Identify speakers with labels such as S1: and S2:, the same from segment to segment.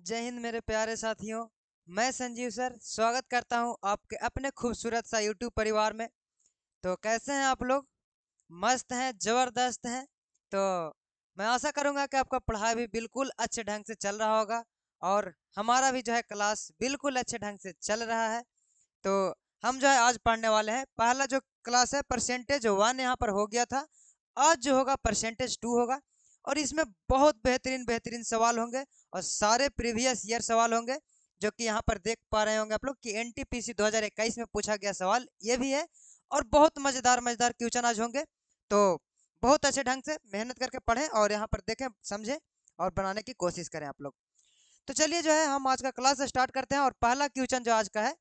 S1: जय हिंद मेरे प्यारे साथियों। मैं संजीव सर स्वागत करता हूं आपके अपने खूबसूरत सा यूट्यूब परिवार में। तो कैसे हैं आप लोग? मस्त हैं, जबरदस्त हैं। तो मैं आशा करूंगा कि आपका पढ़ाई भी बिल्कुल अच्छे ढंग से चल रहा होगा और हमारा भी जो है क्लास बिल्कुल अच्छे ढंग से चल रहा है। तो हम जो है आज पढ़ने वाले हैं, पहला जो क्लास है परसेंटेज वन यहाँ पर हो गया था। आज जो होगा परसेंटेज टू होगा और इसमें बहुत बेहतरीन बेहतरीन सवाल होंगे और सारे प्रीवियस ईयर सवाल होंगे जो कि यहाँ पर देख पा रहे होंगे आप लोग कि एनटीपीसी 2021 में पूछा गया सवाल ये भी है। और बहुत मजेदार मजेदार क्वेश्चन आज होंगे। तो बहुत अच्छे ढंग से मेहनत करके पढ़ें और यहाँ पर देखें, समझें और बनाने की कोशिश करें आप लोग। तो चलिए जो है हम आज का क्लास स्टार्ट करते हैं और पहला क्वेश्चन जो आज का है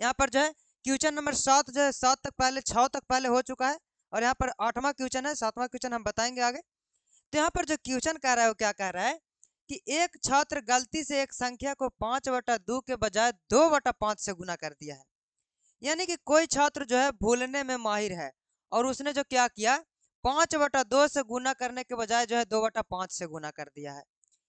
S1: यहाँ पर जो है क्वेश्चन नंबर 7 जो है 7 तक पहले 6 तक पहले हो चुका है और यहाँ पर 8वां क्वेश्चन है, 7वां क्वेश्चन हम बताएंगे आगे। तो यहाँ पर जो क्वेश्चन कह रहा है वो क्या कह रहा है कि एक छात्र गलती से एक संख्या को 5/2 के बजाय 2/5 से गुना कर दिया है। यानी कि कोई छात्र जो है भूलने में माहिर है और उसने जो क्या किया, 5/2 से गुना करने के बजाय जो है 2/5 से गुना कर दिया है।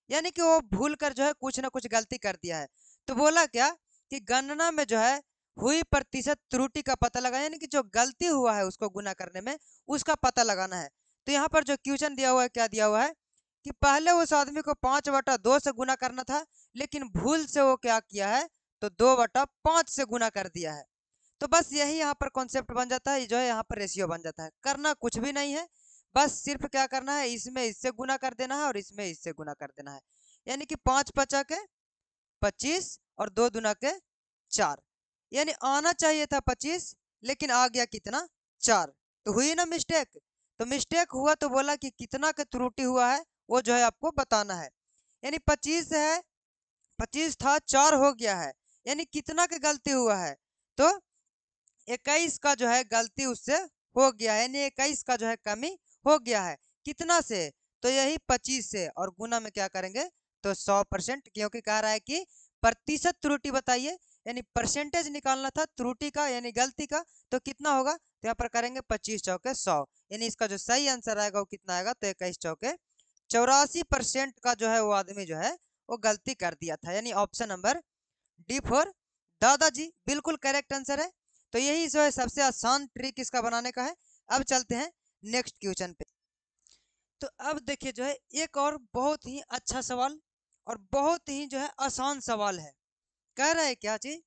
S1: यानी कि वो भूल कर जो है कुछ ना कुछ गलती कर दिया है। तो बोला क्या कि गणना में जो है हुई प्रतिशत त्रुटि का पता लगा, यानी कि जो गलती हुआ है उसको गुना करने में उसका पता लगाना है। तो यहाँ पर जो क्वेश्चन दिया हुआ है, क्या दिया हुआ है कि पहले उस आदमी को 5/2 से गुना करना था, लेकिन भूल से वो क्या किया है, तो 2/5 से गुना कर दिया है। तो बस यही यहाँ पर कॉन्सेप्ट बन जाता है, जो है यहाँ पर रेशियो बन जाता है। करना कुछ भी नहीं है, बस सिर्फ क्या करना है, इसमें इससे गुना कर देना है और इसमें इससे गुना कर देना है। यानी कि 5×5 = 25 और 2×2 = 4। यानी आना चाहिए था 25, लेकिन आ गया कितना, 4। तो हुई ना मिस्टेक। तो मिस्टेक हुआ तो बोला कि कितना का त्रुटि हुआ है वो जो है आपको बताना है। यानी 25 है, 25 था, 4 हो गया है, यानी कितना का गलती हुआ है, तो 21 का जो है गलती उससे हो गया है, यानी 21 का जो है कमी हो गया है। कितना से, तो यही 25 से, और गुना में क्या करेंगे, तो 100%, क्योंकि कह रहा है कि प्रतिशत त्रुटि बताइए, यानी परसेंटेज निकालना था त्रुटि का यानी गलती का। तो कितना होगा, तो यहाँ पर करेंगे 25×4 = 100, यानी इसका जो सही आंसर आएगा वो कितना आएगा, तो 21×4 = 84% का जो है वो आदमी जो है वो गलती कर दिया था। यानी ऑप्शन नंबर डी फॉर दादाजी बिल्कुल करेक्ट आंसर है। तो यही जो है सबसे आसान ट्रिक इसका बनाने का है। अब चलते हैं नेक्स्ट क्वेश्चन पे। तो अब देखिए जो है एक और बहुत ही अच्छा सवाल और बहुत ही जो है आसान सवाल है। कह रहा है क्या चीज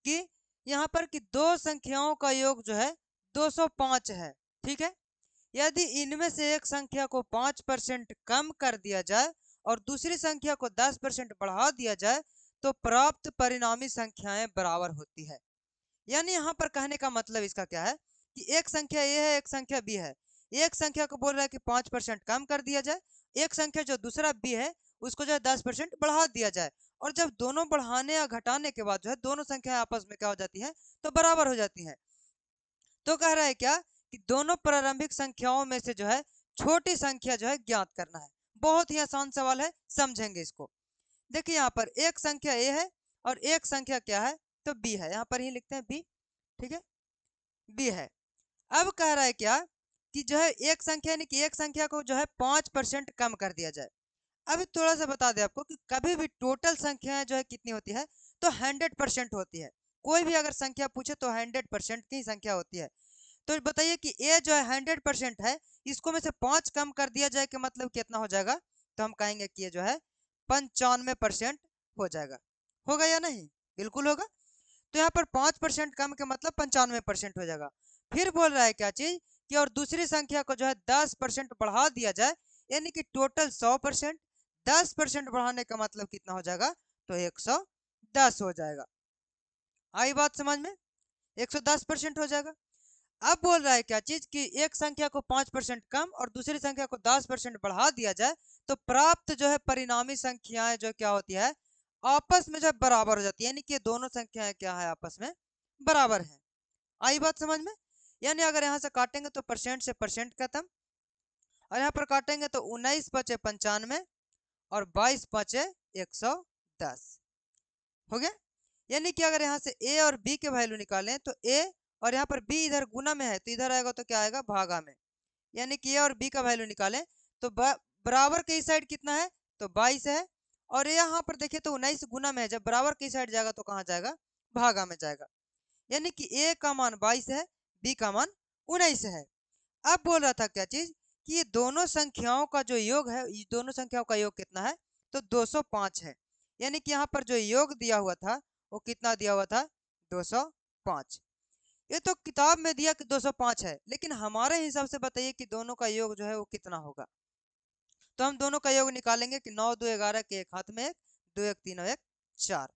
S1: कि यहाँ पर कि दो संख्याओं का योग जो है 205 है, ठीक है। यदि इनमें से एक संख्या को 5% कम कर दिया जाए और दूसरी संख्या को 10% बढ़ा दिया जाए तो प्राप्त परिणामी संख्याएं बराबर होती है। यानी यहाँ पर कहने का मतलब इसका क्या है कि एक संख्या ए है, एक संख्या बी है। एक संख्या को बोल रहा है कि 5% कम कर दिया जाए, एक संख्या जो दूसरा बी है उसको जो है 10% बढ़ा दिया जाए, और जब दोनों बढ़ाने या घटाने के बाद जो है दोनों संख्याएं आपस में क्या हो जाती है, तो बराबर हो जाती है। तो कह रहा है क्या कि दोनों प्रारंभिक संख्याओं में से जो है छोटी संख्या जो है ज्ञात करना है। बहुत ही आसान सवाल है, समझेंगे इसको। देखिए यहाँ पर एक संख्या ए है और एक संख्या क्या है, तो बी है। यहाँ पर ही लिखते हैं बी, ठीक है, बी है। अब कह रहा है क्या कि जो है एक संख्या यानी कि एक संख्या को जो है 5% कम कर दिया जाए। अभी थोड़ा सा बता दें आपको कि कभी भी टोटल संख्याएं जो है कितनी होती है, तो 100% होती है। कोई भी अगर संख्या पूछे तो 100% की संख्या होती है। तो बताइए कि ए जो है 100% है, इसको में से 5 कम कर दिया जाए कि मतलब कितना हो जाएगा, तो हम कहेंगे कि ये जो है 95% हो जाएगा। होगा या नहीं, बिल्कुल होगा। तो यहाँ पर 5% कम के मतलब 95% हो जाएगा। फिर बोल रहा है क्या चीज कि और दूसरी संख्या को जो है 10% बढ़ा दिया जाए, यानी कि टोटल 100%, 10% बढ़ाने का मतलब कितना हो जाएगा, तो 110 हो जाएगा। आई बात समझ में, 110% हो जाएगा। अब बोल रहा है क्या चीज कि एक संख्या को 5% कम और दूसरी संख्या को 10% बढ़ा दिया जाए तो प्राप्त जो है परिणामी संख्याएं जो क्या होती है, आपस में जो बराबर हो जाती है, यानी कि दोनों संख्याएं क्या है, आपस में बराबर है। आई बात समझ में। यानी अगर यहाँ से काटेंगे तो परसेंट से परसेंट खत्म, और यहाँ पर काटेंगे तो 19×5 = 95 और 22×5 = 110 हो गया। यानी कि अगर यहाँ से ए और बी के वैल्यू निकालें तो ए, और यहाँ पर बी इधर गुना में है तो इधर आएगा तो क्या आएगा, भागा में। यानी कि ए और बी का वैल्यू निकालें तो बराबर के इस साइड कितना है, तो 22 है, और यहाँ पर देखिए तो 19 गुना में है, जब बराबर की साइड जाएगा तो कहाँ जाएगा, भागा में जाएगा। यानी कि ए का मान 22 है, बी का मान 19 है। अब बोल रहा था क्या चीज कि ये दोनों संख्याओं का जो योग है, ये दोनों संख्याओं का योग कितना है, तो 205 है। यानी कि यहाँ पर जो योग दिया हुआ था वो कितना दिया हुआ था, 205। ये तो किताब में दिया कि 205 है, लेकिन हमारे हिसाब से बताइए कि दोनों का योग जो है वो कितना होगा। तो हम दोनों का योग निकालेंगे कि 9 2 11 के एक हाथ में एक, 2 1 3 और 1 4।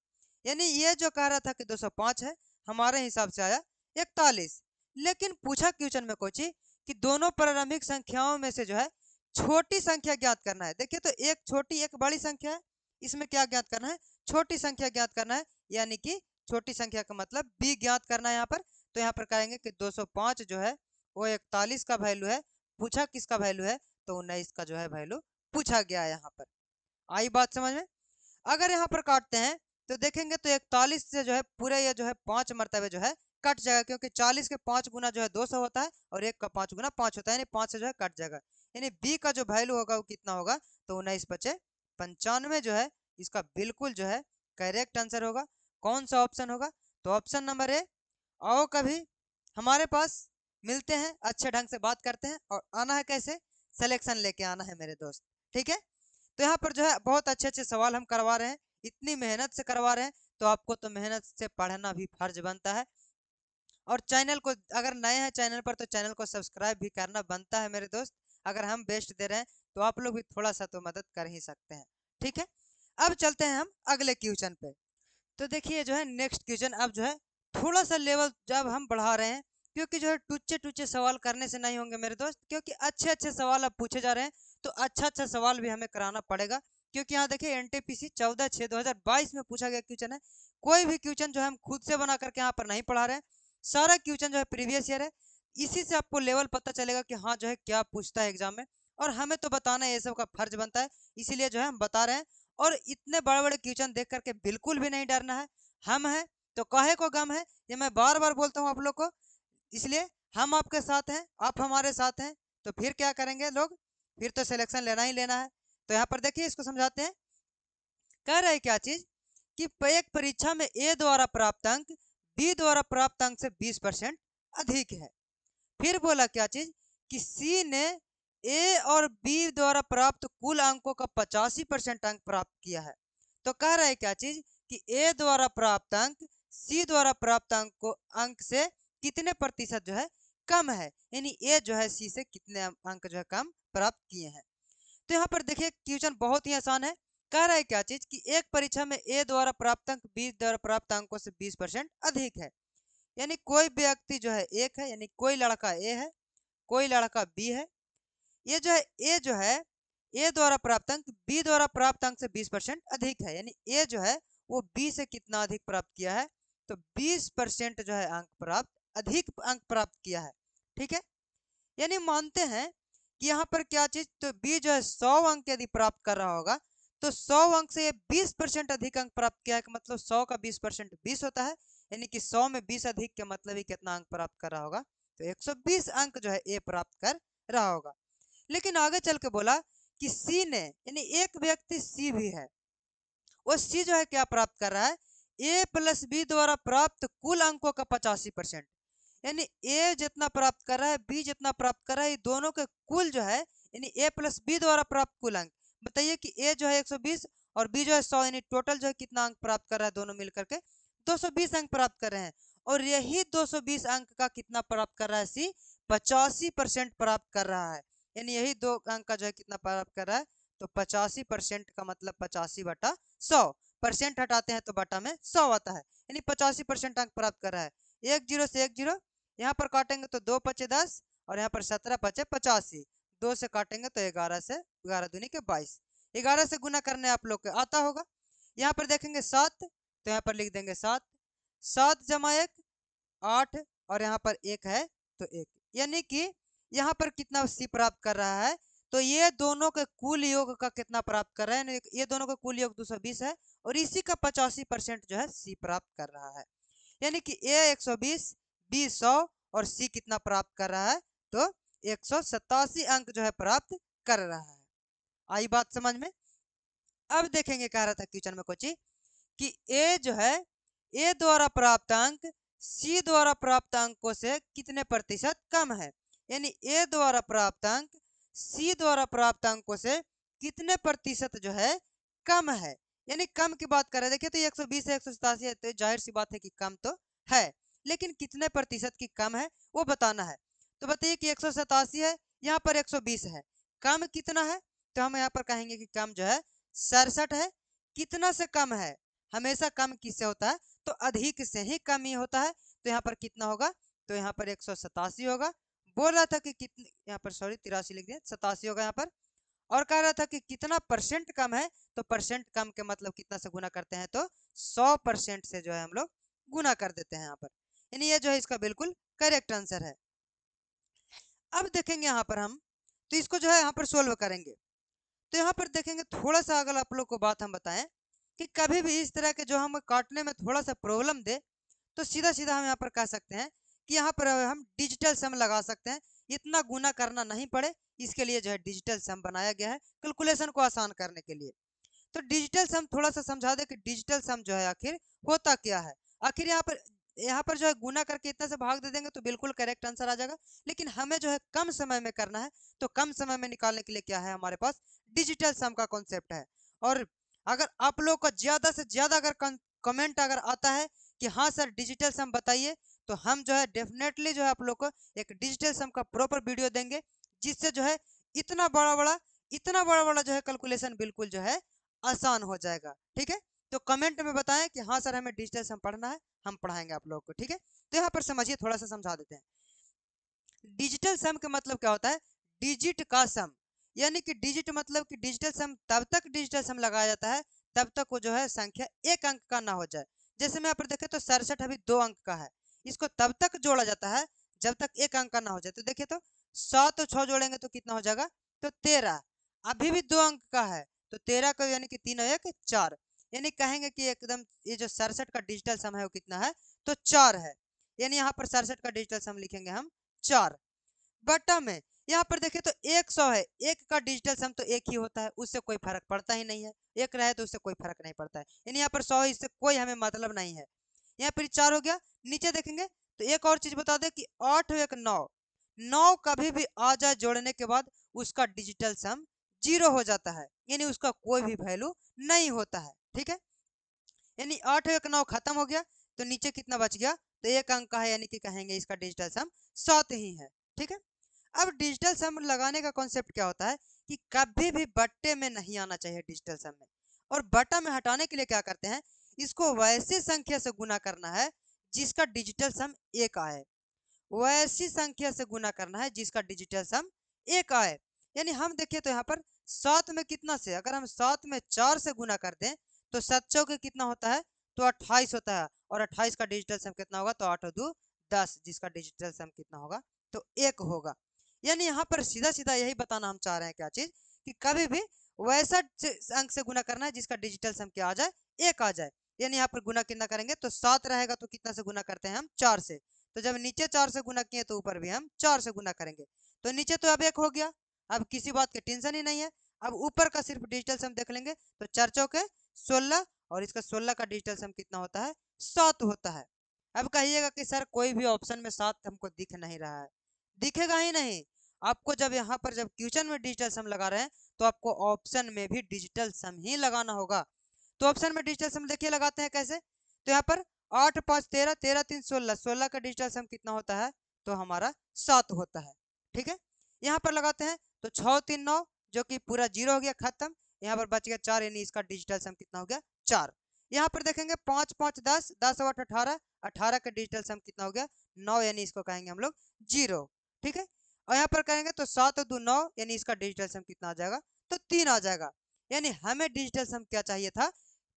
S1: यानी ये जो कह रहा था कि 205 है, हमारे हिसाब से आया 41। लेकिन पूछा क्वेश्चन में कोची कि दोनों प्रारंभिक संख्याओं में से जो है छोटी संख्या ज्ञात करना है। देखिए तो एक छोटी एक बड़ी संख्या है, इसमें क्या ज्ञात करना है, छोटी संख्या ज्ञात करना है। यानी कि छोटी संख्या का मतलब बी ज्ञात करना है यहाँ पर। तो यहाँ पर कहेंगे कि 205 जो है वो 41 का वैल्यू है। पूछा किसका वैल्यू है, तो 19 का जो है वैल्यू पूछा गया है यहाँ पर। आई बात समझ में। अगर यहाँ पर काटते हैं तो देखेंगे तो 41 से जो है पूरे ये जो है 5 मरतबे जो है कट जाएगा, क्योंकि 40 के 5 गुना जो है 200 होता है और 1 का 5 गुना 5 होता है, यानी 5 से जो है कट जाएगा। यानी बी का जो वैल्यू होगा वो कितना होगा, तो 19 बचे 95 जो है इसका बिल्कुल जो है करेक्ट आंसर होगा। कौन सा ऑप्शन होगा, तो ऑप्शन नंबर ए। आओ कभी हमारे पास मिलते हैं, अच्छे ढंग से बात करते हैं। और आना है कैसे, सिलेक्शन लेके आना है मेरे दोस्त, ठीक है। तो यहाँ पर जो है बहुत अच्छे अच्छे सवाल हम करवा रहे हैं, इतनी मेहनत से करवा रहे हैं, तो आपको तो मेहनत से पढ़ना भी फर्ज बनता है। और चैनल को अगर नए हैं चैनल पर, तो चैनल को सब्सक्राइब भी करना बनता है मेरे दोस्त। अगर हम बेस्ट दे रहे हैं तो आप लोग भी थोड़ा सा तो मदद कर ही सकते हैं, ठीक है। अब चलते हैं हम अगले क्वेश्चन पे। तो देखिए जो है नेक्स्ट क्वेश्चन अब जो है थोड़ा सा लेवल जब हम बढ़ा रहे हैं, क्योंकि जो है टुच्चे टुच्चे सवाल करने से नहीं होंगे मेरे दोस्त, क्योंकि अच्छे अच्छे सवाल अब पूछे जा रहे हैं। तो अच्छा अच्छा सवाल भी हमें कराना पड़ेगा, क्योंकि यहाँ देखिए एनटीपीसी 14/6/2022 में पूछा गया क्वेश्चन है। कोई भी क्वेश्चन जो है हम खुद से बना करके यहाँ पर नहीं पढ़ा रहे हैं, सारा क्वेश्चन जो है प्रीवियस ईयर है। इसी से आपको लेवल पता चलेगा कि हाँ जो है क्या पूछता है एग्जाम में, और हमें तो बताना ये सब का फर्ज बनता है, इसीलिए जो है हम बता रहे हैं। और इतने बड़े बड़े क्वेश्चन देख करके बिल्कुल भी नहीं डरना है। हम हैं तो काहे को गम है, ये मैं बार बार बोलता हूँ आप लोग को। इसलिए हम आपके साथ हैं, आप हमारे साथ हैं, तो फिर क्या करेंगे लोग, फिर तो सिलेक्शन लेना ही लेना है। तो यहाँ पर देखिए इसको समझाते हैं। कह रहे क्या चीज कि एक परीक्षा में ए द्वारा प्राप्त अंक बी द्वारा प्राप्त अंक से 20% अधिक है। फिर बोला क्या चीज कि सी ने ए और बी द्वारा प्राप्त कुल अंकों का 85% अंक प्राप्त किया है। तो कह रहा है क्या चीज कि ए द्वारा प्राप्त अंक सी द्वारा प्राप्त अंक से कितने प्रतिशत जो है कम है, यानी ए जो है सी से कितने अंक जो है कम प्राप्त किए हैं। तो यहाँ पर देखिए क्वेश्चन बहुत ही आसान है। कह रहा है क्या चीज कि एक परीक्षा में ए द्वारा प्राप्त अंक बी द्वारा प्राप्त अंकों से 20% अधिक है। यानी कोई व्यक्ति जो है एक है, यानी कोई लड़का ए है, कोई लड़का बी है। ये जो है ए जो है ए द्वारा प्राप्त अंक बी द्वारा प्राप्त अंक से 20% अधिक है, यानी ए जो है वो बी से कितना अधिक प्राप्त किया है, तो 20% जो है अंक प्राप्त अधिक अंक प्राप्त किया है, ठीक है। यानी मानते हैं कि यहाँ पर क्या चीज, तो बी जो है 100 अंक यदि प्राप्त कर रहा होगा, तो 100 अंक से ये 20% अधिक अंक प्राप्त किया है, मतलब 100 का 20% 20 होता है। यानी कि 100 में 20 अधिक के मतलब ही कितना अंक प्राप्त कर रहा होगा, तो 120 अंक जो है ए प्राप्त कर रहा होगा। लेकिन आगे चल के बोला कि सी ने, यानी एक व्यक्ति सी भी है, वो सी जो है क्या प्राप्त कर रहा है, ए प्लस बी द्वारा प्राप्त कुल अंकों का 85%। यानी ए जितना प्राप्त कर रहा है बी जितना प्राप्त कर रहा है, ये दोनों के कुल जो है, यानी ए प्लस बी द्वारा प्राप्त कुल अंक। बताइए कि ए जो है 120 और बी जो है 100, यानी टोटल जो है कितना अंक प्राप्त कर रहा है, दोनों मिलकर के 220 अंक प्राप्त कर रहे हैं। और यही 220 अंक का कितना प्राप्त कर रहा है सी, 85% प्राप्त कर रहा है। यानी यही दो अंक का जो है कितना प्राप्त कर रहा है, तो 85% का मतलब 85/100। हटाते हैं तो बटा में 100 आता है, यानी 85% अंक प्राप्त कर रहा है। एक जीरो से एक जीरो, यहाँ पर काटेंगे तो 2 पचे 10 और यहाँ पर 17 पचे 85। 2 से काटेंगे तो 11 से 11 दूनी के 22। 11 से गुना करने आप लोग को आता होगा। यहाँ पर देखेंगे 7, तो यहाँ पर लिख देंगे 7। 7 जमा 1 8, और यहाँ पर 1 है तो 1। यानी कि यहाँ पर कितना सी प्राप्त कर रहा है, तो ये दोनों के कुल योग का कितना प्राप्त कर रहा है, ये दोनों का कुल योग 220 है, और इसी का 85% जो है सी प्राप्त कर रहा है। यानी कि ए 120, बी 100 और सी कितना प्राप्त कर रहा है, तो 187 अंक जो है प्राप्त कर रहा है। आई बात समझ में। अब देखेंगे कह रहा था क्वेश्चन में कुछ कि ए जो है ए द्वारा प्राप्त अंक सी द्वारा प्राप्त अंकों से कितने प्रतिशत कम है, यानी ए द्वारा प्राप्त अंक सी द्वारा प्राप्त अंकों से कितने प्रतिशत जो है कम है, यानी कम की बात कर रहे हैं। देखिए तो 120 है 187 है तो जाहिर सी बात है कि कम तो है, लेकिन कितने प्रतिशत की कम है वो बताना है। तो बताइए कि 187 है, यहाँ पर 120 है, कम कितना है, तो हम यहाँ पर कहेंगे कि कम जो है 67 है। कितना से कम है, हमेशा कम किससे होता है, तो अधिक से ही कम ही होता है। तो यहाँ पर कितना होगा, तो यहाँ पर 187 होगा। बोल रहा था कि कितने, यहाँ पर सॉरी 83 लिख दिया, 87 होगा यहाँ पर। और कह रहा था कि कितना परसेंट कम है, तो परसेंट कम के मतलब कितना से गुना करते हैं, तो 100% से जो है हम लोग गुना कर देते हैं यहाँ पर, यानी ये जो है इसका बिल्कुल करेक्ट आंसर है। अब देखेंगे यहाँ पर हम, तो इसको जो है यहाँ पर सोल्व करेंगे। तो यहाँ पर देखेंगे थोड़ा सा अगर आप लोग को बात हम बताएं कि कभी भी इस तरह के जो हम काटने में थोड़ा सा प्रॉब्लम दे, तो सीधा सीधा हम यहाँ पर कह सकते हैं कि यहाँ पर हम डिजिटल सम लगा सकते हैं, इतना गुना करना नहीं पड़े, इसके लिए जो है डिजिटल सम बनाया गया है कैलकुलेशन को आसान करने के लिए। तो डिजिटल सम थोड़ा सा समझा दे कि डिजिटल सम जो है आखिर होता क्या है। आखिर यहाँ पर जो है गुना करके इतना से भाग दे देंगे तो बिल्कुल करेक्ट आंसर आ जाएगा, लेकिन हमें जो है कम समय में करना है, तो कम समय में निकालने के लिए क्या है हमारे पास, डिजिटल सम का कॉन्सेप्ट है। और अगर आप लोग का ज्यादा से ज्यादा अगर कमेंट अगर आता है कि हाँ सर डिजिटल सम बताइए, तो हम जो है डेफिनेटली जो है आप लोग को एक डिजिटल सम का प्रॉपर वीडियो देंगे, जिससे जो है इतना बड़ा बड़ा जो है कैलकुलेशन बिल्कुल जो है आसान हो जाएगा। ठीक है, तो कमेंट में बताएं कि हाँ सर हमें डिजिटल सम पढ़ना है, हम पढ़ाएंगे आप लोग को। ठीक है, तो यहाँ पर समझिए, थोड़ा सा समझा देते हैं। डिजिटल सम का मतलब क्या होता है, डिजिट का सम, यानी कि डिजिट मतलब कि डिजिटल सम तब तक डिजिटल सम लगाया जाता है तब तक वो जो है संख्या एक अंक का ना हो जाए। जैसे मैं यहाँ पर देखे तो 67 अभी 2 अंक का है, इसको तब तक जोड़ा जाता है जब तक एक अंक का ना हो जाए। तो देखिए तो 7 और 6 जोड़ेंगे तो कितना हो जाएगा, तो 13। अभी भी 2 अंक का है, तो 13 को यानी कि 3 और 1 4, यानी कहेंगे कि एकदम ये जो 67 का डिजिटल सम है वो कितना है, तो 4 है। यानी यहाँ पर 67 का डिजिटल सम लिखेंगे हम 4। बटा में यहाँ पर देखें तो 100 है, एक का डिजिटल सम तो एक ही होता है, उससे कोई फर्क पड़ता ही नहीं है, एक रहे तो उससे कोई फर्क नहीं पड़ता है, यानी यहाँ पर 100 इससे कोई हमें मतलब नहीं है। यहाँ पर 4 हो गया। नीचे देखेंगे तो एक और चीज बता दे कि 8 और 1 9, 9 कभी भी आ जाए जोड़ने के बाद उसका डिजिटल सम 0 हो जाता है, यानी उसका कोई भी वैल्यू नहीं होता है। ठीक है, यानी 8 और 1 9 खत्म हो गया, तो नीचे कितना बच गया, तो एक अंक का है, यानी कि कहेंगे इसका डिजिटल सम 7 ही है। ठीक है, अब डिजिटल सम लगाने का कॉन्सेप्ट क्या होता है कि कभी भी बट्टे में नहीं आना चाहिए डिजिटल सम में, और बट्टा में हटाने के लिए क्या करते हैं, इसको वैसी संख्या से गुना करना है जिसका डिजिटल सम एक आए, वैसी संख्या से गुना करना है जिसका डिजिटल सम एक आए। यानी हम देखिए तो यहाँ पर 7 में कितना से, अगर हम 7 में 4 से गुना कर दें तो 7 चौके कितना होता है, तो 28 होता है, और 28 का डिजिटल सम कितना होगा, तो 8 और 2 10, जिसका डिजिटल सम कितना होगा, तो 1 होगा। यानी यहाँ पर सीधा सीधा यही बताना हम चाह रहे हैं, क्या चीज, कि कभी भी वैसा अंक से गुना करना है जिसका डिजिटल सम क्या आ जाए, 1 आ जाए। यानी यहाँ पर गुना कितना करेंगे, तो 7 रहेगा तो कितना से गुना करते हैं हम, 4 से, तो जब नीचे 4 से गुना किए तो ऊपर भी हम 4 से गुना करेंगे, तो नीचे तो अब 1 हो गया, अब किसी बात की टेंशन ही नहीं है। अब ऊपर का सिर्फ डिजिटल सम देख लेंगे, तो 4 चौके 16, और इसका 16 का डिजिटल सम कितना होता है, 7 होता है। अब कहिएगा कि सर कोई भी ऑप्शन में 7 हमको दिख नहीं रहा है, दिखेगा ही नहीं आपको। जब यहाँ पर जब क्वेश्चन में डिजिटल सम लगा रहे हैं तो आपको ऑप्शन में भी डिजिटल सम ही लगाना होगा। तो ऑप्शन में डिजिटल सम देखिए लगाते हैं कैसे, तो यहाँ पर 8 5 13, 13 3 16, 16 का डिजिटल सम कितना होता है, तो हमारा 7 होता है। ठीक है, यहाँ पर लगाते हैं तो 6 3 9, जो कि पूरा 0 हो गया, खत्म। यहाँ पर बच गया 4, यानी इसका डिजिटल सम कितना हो गया, 4। यहाँ पर देखेंगे 5 5 10, 10 8 18, 18 का डिजिटल सम कितना हो गया, 9, यानी इसको कहेंगे हम लोग 0। ठीक है, और यहाँ पर करेंगे तो 7 और 2 9, यानी इसका डिजिटल सम कितना आ जाएगा, तो 3 आ जाएगा। यानी हमें डिजिटल सम क्या चाहिए था,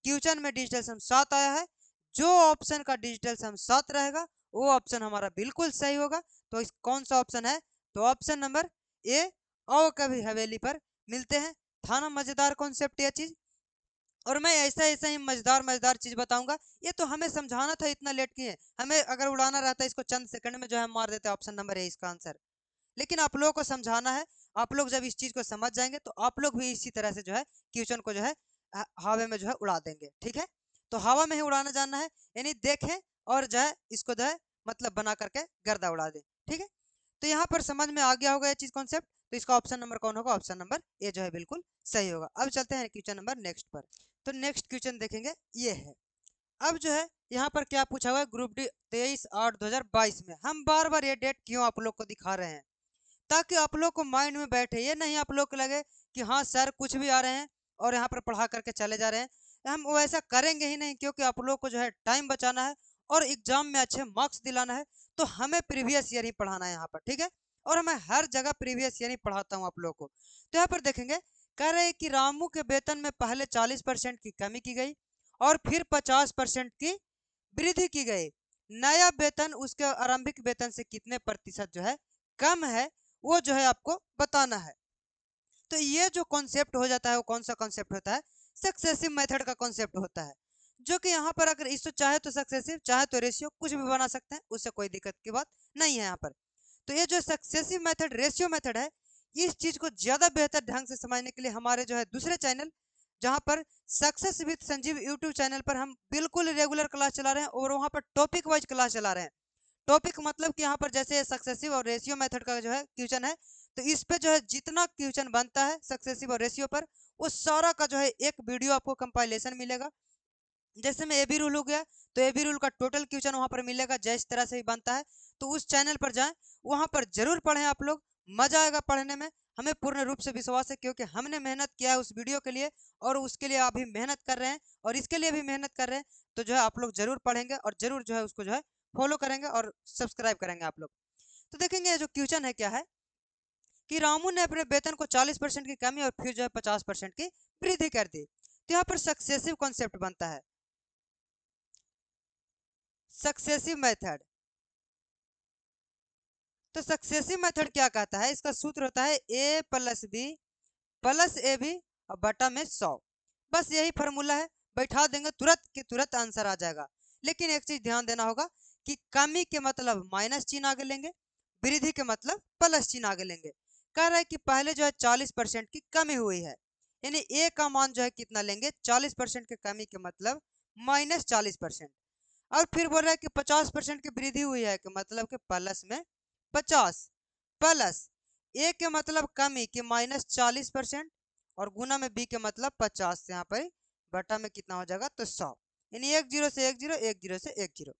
S1: क्वेश्चन में डिजिटल सम 7 आया है, जो ऑप्शन का डिजिटल सम 7 रहेगा वो ऑप्शन हमारा बिल्कुल सही होगा। तो इस कौन सा ऑप्शन है, तो ऑप्शन नंबर ए। आओ कभी हवेली पर मिलते हैं, था ना मजेदार कॉन्सेप्ट ये चीज, और मैं ऐसा ऐसा ही मजेदार मजेदार चीज बताऊंगा। ये तो हमें समझाना था, इतना लेट किए, हमें अगर उड़ाना रहता इसको चंद सेकंड में जो है मार देते, ऑप्शन नंबर ए इसका आंसर। लेकिन आप लोगों को समझाना है, आप लोग जब इस चीज को समझ जाएंगे तो आप लोग भी इसी तरह से जो है क्वेश्चन को जो है हवा में जो है उड़ा देंगे। ठीक है, तो हवा में ही उड़ाना जानना है, यानी देखें और जो है इसको जो है मतलब बना करके गर्दा उड़ा दें। ठीक है, तो यहाँ पर समझ में आ गया होगा ये चीज कॉन्सेप्ट। तो इसका ऑप्शन नंबर कौन होगा? ऑप्शन नंबर ए जो है बिल्कुल सही होगा। अब चलते हैं क्वेश्चन नंबर नेक्स्ट पर। तो नेक्स्ट क्वेश्चन देखेंगे ये है। अब जो है यहाँ पर क्या पूछा हुआ है, ग्रुप डी 23/8/2022 में। हम बार बार ये डेट क्यों आप लोग को दिखा रहे हैं, ताकि आप लोग को माइंड में बैठे, ये नहीं आप लोग को लगे कि हाँ सर कुछ भी आ रहे हैं और यहाँ पर पढ़ा करके चले जा रहे हैं। हम वैसा करेंगे ही नहीं, क्योंकि आप लोग को जो है टाइम बचाना है और एग्जाम में अच्छे मार्क्स दिलाना है। तो हमें प्रीवियस ईयर ही पढ़ाना है यहाँ पर। ठीक है, और मैं हर जगह प्रीवियस ईयर ही पढ़ाता हूँ आप लोग को। तो यहाँ पर देखेंगे, कह रहे हैं कि रामू के वेतन में पहले 40% की कमी की गई और फिर 50% की वृद्धि की गई। नया वेतन उसके आरंभिक वेतन से कितने प्रतिशत जो है कम है, वो जो है आपको बताना है। तो ये जो कॉन्सेप्ट हो जाता है वो कौन सा कॉन्सेप्ट होता है? सक्सेसिव मेथड का कॉन्सेप्ट होता है, जो कि यहाँ पर अगर इसको चाहे तो सक्सेसिव, चाहे तो रेशियो, कुछ भी बना सकते हैं, उससे कोई दिक्कत की बात नहीं है यहाँ पर। तो ये जो सक्सेसिव मेथड, रेशियो मेथड है, इस चीज को ज्यादा बेहतर ढंग से समझने के लिए हमारे जो है दूसरे चैनल, जहाँ पर success with Sanjeev YouTube channel पर हम बिल्कुल रेगुलर क्लास चला रहे हैं और वहाँ पर टॉपिक वाइज क्लास चला रहे हैं। टॉपिक मतलब कि यहाँ पर जैसे सक्सेसिव और रेशियो मेथड का जो है क्वेश्चन है, तो इस पे जो है जितना क्वेश्चन बनता है सक्सेसिव और रेशियो पर, वो सारा का जो है एक वीडियो आपको कंपाइलेशन मिलेगा। जैसे में एबी रूल हो गया, तो एबी रूल का टोटल क्वेश्चन वहां पर मिलेगा जिस तरह से भी बनता है। तो उस चैनल पर जाएं, वहां पर जरूर पढ़ें आप लोग, मजा आएगा पढ़ने में। हमें पूर्ण रूप से विश्वास है, क्योंकि हमने मेहनत किया है उस वीडियो के लिए और उसके लिए अभी मेहनत कर रहे हैं और इसके लिए भी मेहनत कर रहे हैं। तो जो है आप लोग जरूर पढ़ेंगे और जरूर जो है उसको जो है फॉलो करेंगे और सब्सक्राइब करेंगे आप लोग। तो देखेंगे जो क्वेश्चन है क्या है, कि रामू ने अपने वेतन को 40% की कमी और फिर जो है 50% की वृद्धि कर दी। तो यहाँ पर सक्सेसिव कॉन्सेप्ट बनता है, सक्सेसिव मेथड। तो सक्सेसिव मेथड क्या कहता है, इसका सूत्र होता है a + b + ab और बटा में 100। बस यही फार्मूला है, बैठा देंगे तुरंत के तुरंत आंसर आ जाएगा। लेकिन एक चीज ध्यान देना होगा कि कमी के मतलब माइनस चिन्ह आगे लेंगे, वृद्धि के मतलब प्लस चिन्ह आगे लेंगे। कह रहा है कि पहले जो है 40% की कमी हुई है, यानी ए का मान जो है कितना लेंगे, 40% की कमी के मतलब -40%। और फिर बोल रहा है कि 50% की वृद्धि हुई है, कि मतलब कि प्लस में 50 प्लस ए के मतलब कमी की -40% और गुना में बी के मतलब 50 से यहाँ पर बटा में कितना हो जाएगा, तो 100। यानी 1 0 से 1 0, 1 0 से 1 0।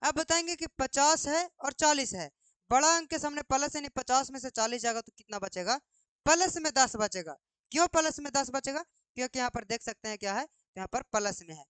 S1: अब बताएंगे कि 50 है और 40 है, बड़ा अंक के सामने प्लस, यानी 50 में से 40 जाएगा तो कितना बचेगा, प्लस में 10 बचेगा। क्यों प्लस में 10 बचेगा? क्योंकि यहाँ पर देख सकते हैं क्या है, यहाँ पर प्लस में है।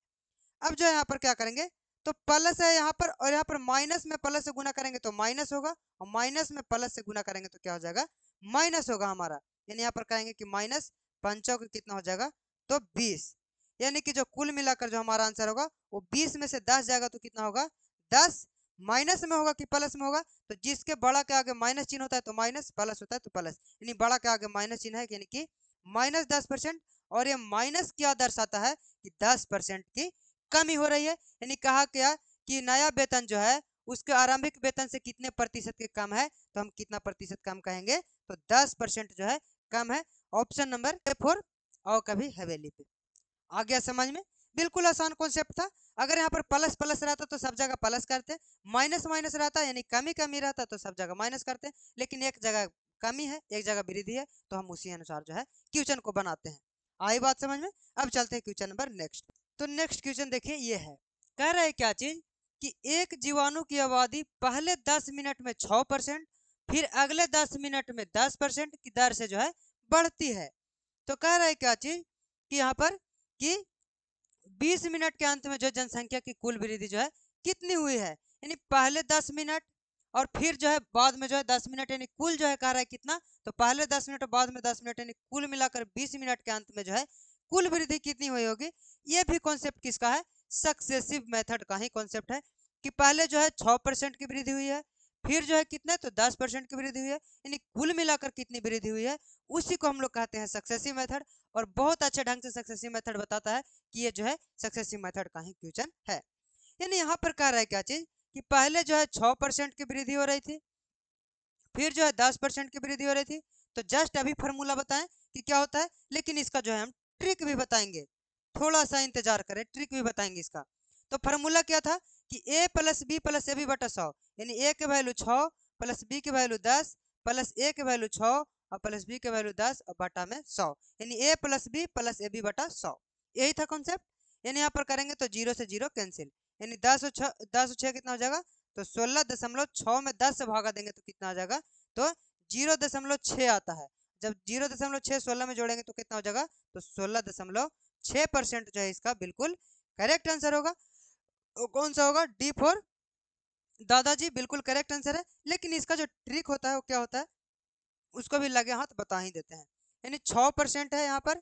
S1: अब जो है यहाँ पर क्या करेंगे, तो प्लस है यहाँ पर और यहाँ पर माइनस में प्लस से गुना करेंगे तो माइनस होगा, और माइनस में प्लस से गुना करेंगे तो क्या हो जाएगा, माइनस होगा हमारा। यानी यहाँ पर कहेंगे कि माइनस पंचों का कितना हो जाएगा, तो 20। यानी कि जो कुल मिलाकर जो हमारा आंसर होगा वो 20 में से 10 जाएगा तो कितना होगा, 10। माइनस में होगा कि प्लस में होगा, तो जिसके बड़ा के आगे माइनस चिन्ह होता है तो माइनस, प्लस होता है तो प्लस। यानी बड़ा के आगे माइनस चिन्ह है, यानी कि -10%। और ये माइनस क्या दर्शाता है, कि 10% की कमी हो रही है। यानी कहा क्या कि नया वेतन जो है उसके आरंभिक वेतन से कितने प्रतिशत के कम है, तो हम कितना प्रतिशत कम कहेंगे, तो 10% जो है कम है। ऑप्शन नंबर A4 और कभी हवेली पे। आ गया समझ में? बिल्कुल आसान कॉन्सेप्ट था। अगर यहाँ पर प्लस प्लस रहता तो सब जगह प्लस करते, माइनस माइनस रहता यानी कमी कमी रहता तो सब जगह माइनस करते, लेकिन एक जगह कमी है एक जगह वृद्धि है, तो हम उसी अनुसार जो है क्वेश्चन को बनाते हैं। आई बात समझ में? अब चलते हैं क्वेश्चन नंबर नेक्स्ट। तो नेक्स्ट क्वेश्चन देखिए ये है, कह रहा है क्या चीज, कि एक जीवाणु की आबादी पहले 10 मिनट में 6%, फिर अगले 10 मिनट में 10% की दर से जो है बढ़ती है। तो कह रहा है क्या चीज, कि यहाँ पर कि 20 मिनट के अंत में जो जनसंख्या की कुल वृद्धि जो है कितनी हुई है। यानी पहले 10 मिनट और फिर जो है बाद में जो है 10 मिनट, यानी कुल जो है कह रहा है कितना, तो पहले 10 मिनट और बाद में 10 मिनट, यानी कुल मिलाकर 20 मिनट के अंत में जो है कुल वृद्धि कितनी हुई होगी। ये भी कॉन्सेप्ट किसका है, सक्सेसिव मेथड का ही कॉन्सेप्ट है, कि पहले जो है 6% की वृद्धि हुई है, फिर जो है कितने, तो 10% की वृद्धि हुई है, यानी कुल मिलाकर कितनी वृद्धि हुई है, उसी को हम लोग कहते हैं सक्सेसिव मेथड। और बहुत अच्छे ढंग से सक्सेसिव मेथड बताता है कि ये जो है सक्सेसिव मेथड का ही क्वेश्चन है। यानी यहाँ पर कह रहा है क्या चीज, कि पहले जो है 6% की वृद्धि हो रही थी, फिर जो है 10% की वृद्धि हो रही थी। तो जस्ट अभी फॉर्मूला बताएं कि क्या होता है, लेकिन इसका जो है हम ट्रिक भी बताएंगे। थोड़ा सा इंतजार करें, ट्रिक भी बताएंगे इसका। तो फार्मूला क्या था कि a plus b plus a b बटा 100, यानी a के वैल्यू 6 प्लस b के वैल्यू 10 प्लस a के वैल्यू 6 और प्लस b के वैल्यू 10 और बटा में 100, यानी a plus b plus a b बटा 100। यही था कॉन्सेप्ट। यानी यहाँ पर करेंगे तो 0 से 0 कैंसिल, यानी 10 और 6 कितना हो जाएगा, तो 16.6 में 10 से भागा देंगे तो कितना आ जाएगा, तो 0.6 आता है। जब 0.6 16 में जोड़ेंगे तो कितना हो जाएगा, तो 16.6% जो है इसका बिल्कुल करेक्ट आंसर होगा। कौन सा होगा, डी फॉर दादाजी, बिल्कुल करेक्ट आंसर है। लेकिन इसका जो ट्रिक होता है वो क्या होता है, उसको भी लगे हाथ बता ही देते हैं। यानी 6% है यहाँ पर,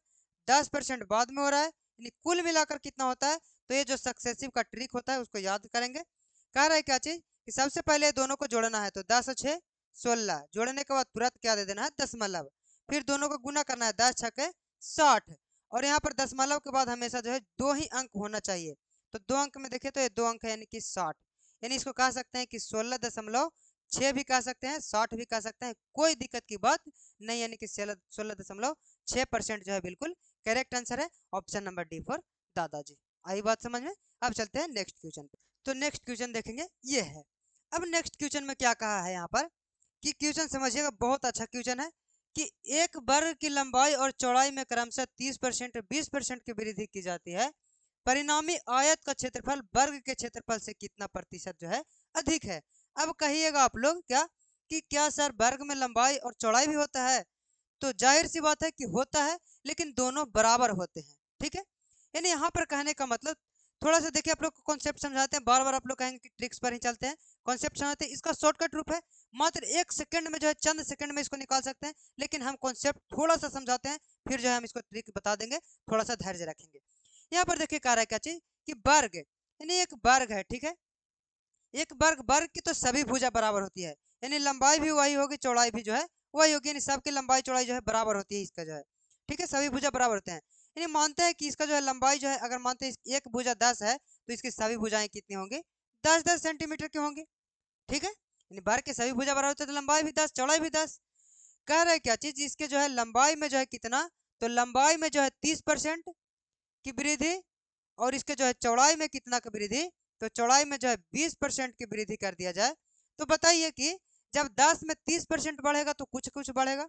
S1: 10% बाद में हो रहा है, यानी कुल मिलाकर कितना होता है। तो ये जो सक्सेसिव का ट्रिक होता है उसको याद करेंगे। कह रहा है क्या चीज कि सबसे पहले दोनों को जोड़ना है, तो 10 और 6 16, जोड़ने के बाद तुरंत क्या दे देना है, दशमलव। फिर दोनों को गुना करना है, 10 छके 60, और यहाँ पर दशमलव के बाद हमेशा जो है 2 ही अंक होना चाहिए। तो 2 अंक में देखे तो ये 2 अंक है, यानी कि 60। यानी इसको कह सकते हैं कि 16.6 भी कह सकते हैं, 60 भी कह सकते हैं, कोई दिक्कत की बात नहीं। यानी कि 16.6% जो है बिल्कुल करेक्ट आंसर है, ऑप्शन नंबर डी फॉर दादाजी। आई बात समझ में। अब चलते हैं नेक्स्ट क्वेश्चन पे। तो नेक्स्ट क्वेश्चन देखेंगे, ये है। अब नेक्स्ट क्वेश्चन में क्या कहा है यहाँ पर कि क्वेश्चन समझिएगा, बहुत अच्छा क्वेश्चन है कि एक वर्ग की लंबाई और चौड़ाई में क्रमशः 30% 20% की वृद्धि की जाती है, परिणामी आयत का क्षेत्रफल वर्ग के क्षेत्रफल से कितना प्रतिशत जो है अधिक है। अब कहिएगा आप लोग क्या कि क्या सर वर्ग में लंबाई और चौड़ाई भी होता है, तो जाहिर सी बात है कि होता है, लेकिन दोनों बराबर होते हैं, ठीक है। यानी यहाँ पर कहने का मतलब, थोड़ा सा देखिए आप लोग को कॉन्सेप्ट समझाते हैं, बार बार आप लोग कहेंगे कि ट्रिक्स पर ही चलते हैं, कॉन्सेप्ट समझाते हैं। इसका शॉर्टकट रूप है, मात्र 1 सेकंड में जो है, चंद सेकंड में इसको निकाल सकते हैं, लेकिन हम कॉन्सेप्ट थोड़ा सा समझाते हैं, फिर जो है हम इसको ट्रिक बता देंगे, थोड़ा सा धैर्य रखेंगे। यहाँ पर देखिए कह रहा है क्या चीज कि वर्ग, यानी एक वर्ग है, ठीक है। एक वर्ग, वर्ग की तो सभी भुजा बराबर होती है, यानी लंबाई भी वही होगी, चौड़ाई भी जो है वही होगी, यानी सबकी लंबाई चौड़ाई जो है बराबर होती है इसका जो है, ठीक है, सभी भुजा बराबर होते हैं। यानी मानते हैं कि इसका जो है लंबाई जो है, अगर मानते हैं एक भुजा 10 है, तो इसकी सभी भुजाएं कितनी होंगी, 10-10 सेंटीमीटर की होंगी, ठीक है। यानी वर्ग के सभी भुजा बराबर होते हैं, तो लंबाई भी 10 चौड़ाई भी 10। कह रहे क्या चीज, इसके जो है लंबाई में जो है कितना, तो लंबाई में जो है 30% की वृद्धि, और इसके जो है चौड़ाई में कितना की वृद्धि, तो चौड़ाई में जो है 20% की वृद्धि कर दिया जाए। तो बताइए कि जब 10 में 30% बढ़ेगा तो कुछ कुछ बढ़ेगा,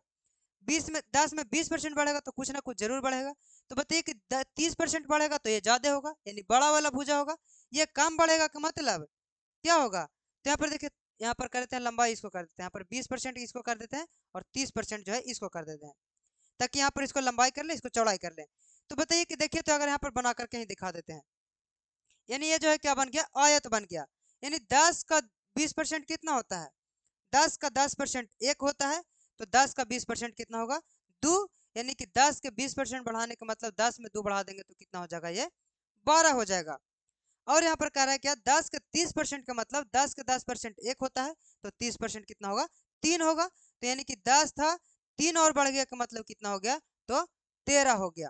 S1: 10 में 20% बढ़ेगा तो कुछ ना कुछ जरूर बढ़ेगा। तो बताइए कि 30% बढ़ेगा तो ये ज्यादा होगा, यानी बड़ा वाला भुजा होगा। ये कम बढ़ेगा का मतलब क्या होगा, तो यहाँ पर देखिए, यहाँ पर कर देते हैं लंबाई, इसको कर देते हैं यहाँ पर 20% इसको कर देते हैं, और 30% जो है इसको कर देते हैं, ताकि यहाँ पर इसको लंबाई कर ले, इसको चौड़ाई कर ले। तो बताइए कि देखिए, तो अगर यहाँ पर बना करके ही दिखा देते हैं, यानी ये जो है क्या बन गया, आयत बन गया। यानी 10 का 20% कितना होता है, 10 का 10% 1 होता है, तो 10 का 20% कितना होगा, 2। यानी कि 10 के 20% बढ़ाने का मतलब 10 में 2 बढ़ा देंगे तो कितना हो जाएगा, ये 12 हो जाएगा। और यहाँ पर कह रहा है क्या, 10 के 30% का मतलब 10 के 10% 1 होता है, तो 30% कितना होगा, 3 होगा। तो यानी कि 10 था, 3 और बढ़ गया का मतलब कितना हो गया, तो 13 हो गया।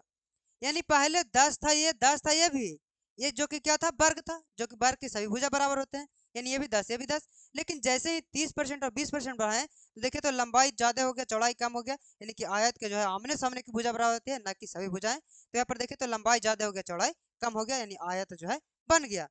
S1: यानी पहले 10 था, ये 10 था, ये भी, ये जो कि क्या था, वर्ग था, जो कि वर्ग की सभी भुजा बराबर होते हैं, यानी ये भी 10 ये भी 10। लेकिन जैसे ही 30% और 20% बढ़ाएं, तो देखिए तो लंबाई ज्यादा हो गया, चौड़ाई कम हो गया, यानी कि आयत के जो है आमने सामने की भुजा बराबर होती है, ना कि सभी भुजाएं। तो यहाँ पर देखिए तो लंबाई ज्यादा हो गया, चौड़ाई कम हो गया, यानी आयत जो है बन गया।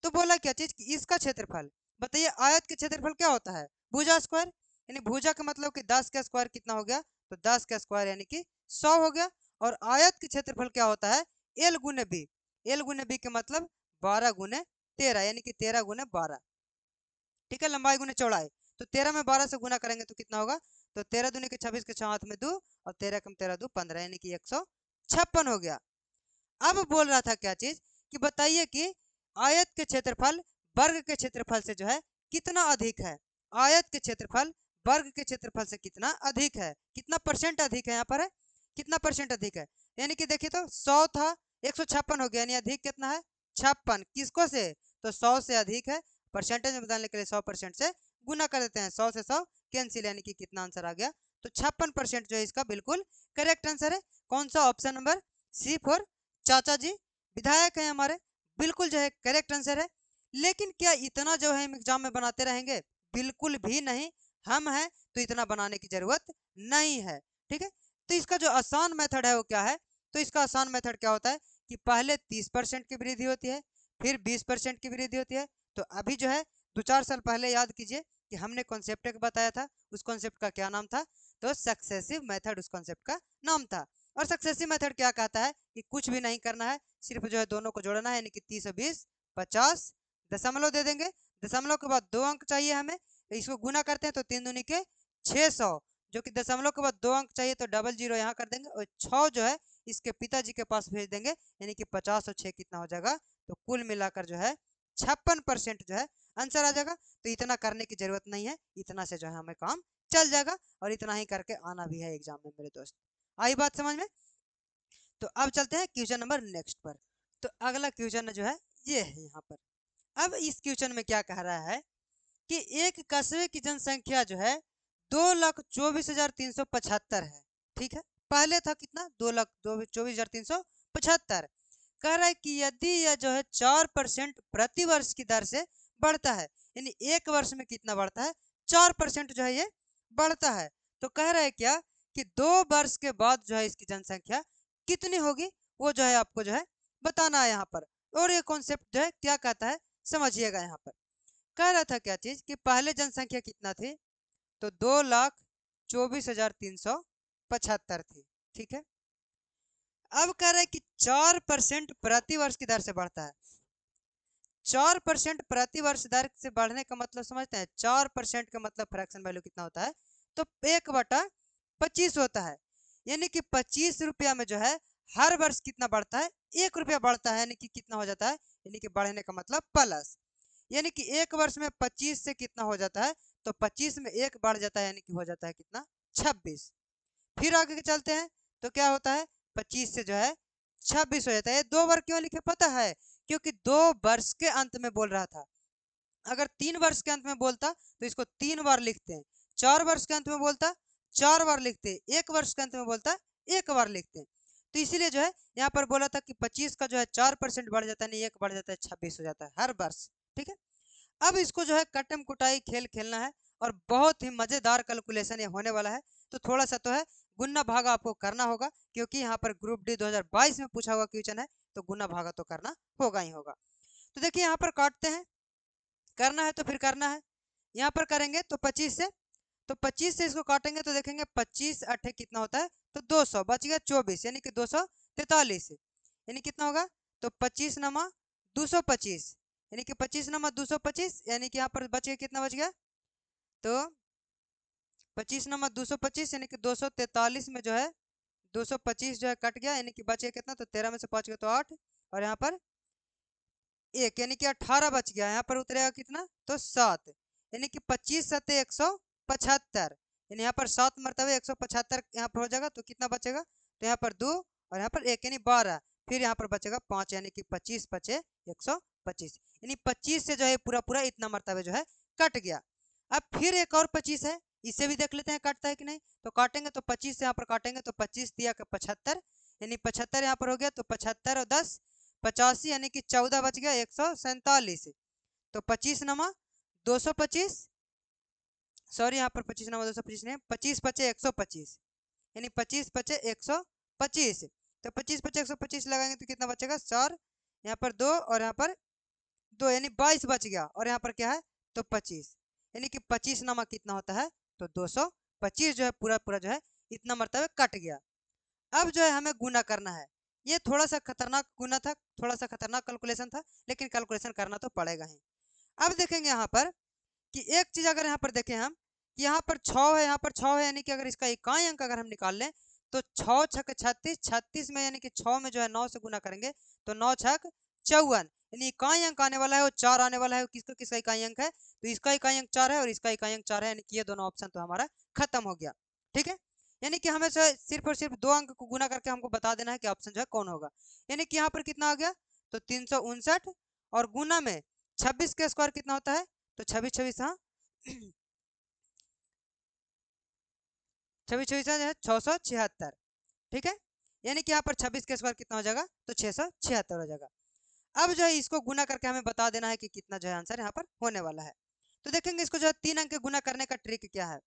S1: तो बोला क्या चीज कि इसका क्षेत्रफल, बताइए आयत के क्षेत्रफल क्या होता है, भुजा स्क्वायर, यानी भुजा का मतलब कि 10 का स्क्वायर कितना हो गया, तो 10 का स्क्वायर यानी कि 100 हो गया। और आयत के क्षेत्रफल क्या होता है, एल गुने बी, एल गुने बी के मतलब 12 गुने 13, यानी कि 13 गुने 12, ठीक है, लंबाई गुने चौड़ाई। तो 13 में 12 से गुना करेंगे तो कितना होगा, तो 13 दूनी के 26 के 6 हाथ में 2, और 13 कम 13 2 15, यानी कि 156 हो गया। अब बोल रहा था क्या चीज कि बताइए कि आयत के क्षेत्रफल वर्ग के क्षेत्रफल से जो है कितना अधिक है, आयत के क्षेत्रफल वर्ग के क्षेत्रफल से कितना अधिक है, कितना परसेंट अधिक है, यहाँ पर है कितना परसेंट अधिक है। यानी कि देखिए तो 100 था, 156 हो गया, यानी अधिक कितना है, 56, किसको से, तो 100 से अधिक है। परसेंटेज में बदलने के लिए 100% से गुना कर देते हैं, 100 से 100 कैंसिल, यानी कि कितना आंसर आ गया, तो 56% जो है इसका बिल्कुल करेक्ट आंसर है। कौन सा, ऑप्शन नंबर सी फॉर चाचा जी, विधायक है हमारे, बिल्कुल जो है करेक्ट आंसर है। लेकिन क्या इतना जो है हम एग्जाम में बनाते रहेंगे, बिल्कुल भी नहीं। हम हैं तो इतना बनाने की जरूरत नहीं है, ठीक है। तो इसका जो आसान मेथड है वो क्या है, तो इसका आसान मेथड क्या होता है कि पहले 30% की वृद्धि होती है, फिर 20% की वृद्धि होती है। तो अभी जो है 2-4 साल पहले याद कीजिए कि हमने कॉन्सेप्ट एक बताया था, उस कॉन्सेप्ट का क्या नाम था, तो सक्सेसिव मेथड उस कॉन्सेप्ट का नाम था। और सक्सेसिव मेथड क्या कहता है कि कुछ भी नहीं करना है, सिर्फ जो है दोनों को जोड़ना है, यानी कि 30 और 20 50, दशमलव दे देंगे, दशमलव के बाद 2 अंक चाहिए हमें, तो इसको गुना करते हैं तो 3 दूनी के 600, जो कि दशमलव के बाद 2 अंक चाहिए तो डबल जीरो यहाँ कर देंगे, और 6 जो है इसके पिताजी के पास भेज देंगे, यानी कि 50 और 6 कितना हो जाएगा, तो कुल मिलाकर जो है 56% जो है आंसर आ जाएगा। तो इतना करने की जरूरत नहीं है, इतना से जो है हमें काम चल जाएगा, और इतना ही करके आना भी है एग्जाम में मेरे दोस्त। आई बात समझ में? तो अब चलते हैं क्वेश्चन नंबर नेक्स्ट पर। तो अगला क्वेश्चन जो है ये है यहाँ पर। अब इस क्वेश्चन में क्या कह रहा है कि एक कस्बे की जनसंख्या जो है 2,24,375 है, ठीक है। पहले था कितना, 2,24,375। कह रहा है कि यदि यह जो है 4% प्रति वर्ष की दर से बढ़ता है, यानी एक वर्ष में कितना बढ़ता है, 4% जो है ये बढ़ता है। तो कह रहा है क्या कि 2 वर्ष के बाद जो है इसकी जनसंख्या कितनी होगी, वो जो है आपको जो है बताना है यहाँ पर। और ये कॉन्सेप्ट जो है क्या कहता है समझिएगा यहाँ पर। कह रहा था क्या चीज कि पहले जनसंख्या कितना थी, तो 2,24,375 थी, ठीक है। अब कह रहा है कि 4% प्रति वर्ष की दर से बढ़ता है। 4% प्रति वर्ष दर से बढ़ने का मतलब समझते हैं, 4% का मतलब फ्रैक्शन वैल्यू कितना होता है, तो 1/25 होता है। यानी कि 25 रुपया में जो है हर वर्ष कितना बढ़ता है, 1 रुपया बढ़ता है, यानी कि कितना हो जाता है, यानी कि बढ़ने का मतलब प्लस, यानी कि एक वर्ष में 25 से कितना हो जाता है, तो 25 में 1 बढ़ जाता है, यानी कि हो जाता है कितना, 26। फिर आगे चलते हैं तो क्या होता है, 25 से जो है 26 हो जाता है। 2 बार क्यों लिखे पता है, क्योंकि 2 वर्ष के अंत में बोल रहा था। अगर 3 वर्ष के अंत में बोलता तो इसको 3 बार लिखते हैं, 4 वर्ष के अंत में बोलता 4 बार लिखते हैं, 1 वर्ष के अंत में बोलता 1 बार लिखते हैं। तो इसीलिए जो है यहाँ पर बोला था कि 25 का जो है 4% बढ़ जाता है, नहीं 1 बढ़ जाता है, 26 हो जाता है हर वर्ष, ठीक है। अब इसको जो है कटम कुटाई खेल खेलना है, और बहुत ही मजेदार कैलकुलेशन ये होने वाला है। तो थोड़ा सा तो है गुना भागा आपको करना होगा, क्योंकि यहाँ पर ग्रुप डी 2022 में पूछा हुआ क्वेश्चन है, तो गुना भागा तो करना होगा ही होगा। तो देखिए यहाँ पर काटते हैं, करना है तो फिर करना है। यहाँ पर करेंगे तो 25 से, तो 25 से इसको काटेंगे तो देखेंगे 25 अट्ठे कितना होता है, तो 200 बच गया 24, यानी कि 243, यानी कितना होगा, तो 25 नमा 225, यानी कि 25 नमा 225, यानी कि यहाँ पर बच गया कितना बच गया, तो 25 नमा 225, यानी कि 243 में जो है 225 जो है कट गया, यानी कि बच गया कितना, तो 13 में से 5 गया तो 8, और यहाँ पर 1, यानी कि 18 बच गया। यहाँ पर उतरेगा कितना, तो 7, यानी कि 25 सत्ते 175, यानी यहाँ पर 7 मरतबे 175 यहाँ पर हो जाएगा, तो कितना बचेगा, तो यहाँ पर 2 और यहाँ पर 1, यानी 12, फिर यहाँ पर बचेगा 5, यानी कि 25 पचे 125, यानी 25 से जो है पूरा पूरा इतना मरतबे जो है कट गया। अब फिर एक और 25 है, इसे भी देख लेते हैं कटता है कि नहीं। तो काटेंगे तो 25 से यहाँ पर काटेंगे तो 25 दिया 75, यानी 75 यहाँ पर हो गया, तो 75 और 10 85, यानी कि 14 बच गया 147, तो 25 नमा 225, सॉरी यहाँ पर 25 नमा 225 नहीं, 25 पचे 125, यानी 25 पचे 125, तो 25 पचे 125 लगाएंगे तो कितना बचेगा 4, यहाँ पर 2 और यहाँ पर 2, यानी 22 बच गया, और यहाँ पर क्या है, तो 25, यानी कि 25 नमा कितना होता है, तो 225 जो है पूरा पूरा जो है इतना मरतबे कट गया। अब जो है हमें गुना करना है। ये थोड़ा सा खतरनाक गुना था, थोड़ा सा खतरनाक कैलकुलेशन था, लेकिन कैलकुलेशन करना तो पड़ेगा ही। अब देखेंगे यहाँ पर कि एक चीज अगर यहाँ पर देखें हम, कि यहाँ पर 6 है, यहाँ पर 6 है, यानी कि अगर इसका इकाई अंक अगर हम निकाल लें तो 6 छक 36, 36 में यानी कि 6 में जो है 9 से गुना करेंगे तो 9 छक 54, यानी इकाई अंक आने वाला है वो 4 आने वाला है। किसका किसका इकाई अंक है, तो इसका इकाई अंक 4 है और इसका इकाई अंक 4 है, यानी कि ये दोनों ऑप्शन तो हमारा खत्म हो गया, ठीक है। यानी कि हमें सिर्फ और सिर्फ 2 अंक को गुना करके हमको बता देना है कि ऑप्शन जो है कौन होगा। यानी कि यहाँ पर कितना आ गया, तो 359, और गुना में 26 के स्क्वायर कितना होता है, तो 26 26 हाँ 26 26 है 676, ठीक है। यानी कि यहाँ पर 26 के स्क्वायर कितना हो जाएगा, तो 676 हो जाएगा। अब जो है इसको गुना करके हमें बता देना है कि कितना जो है आंसर यहाँ पर होने वाला है। तो देखेंगे इसको जो है 3 अंक के गुना करने का ट्रिक क्या है।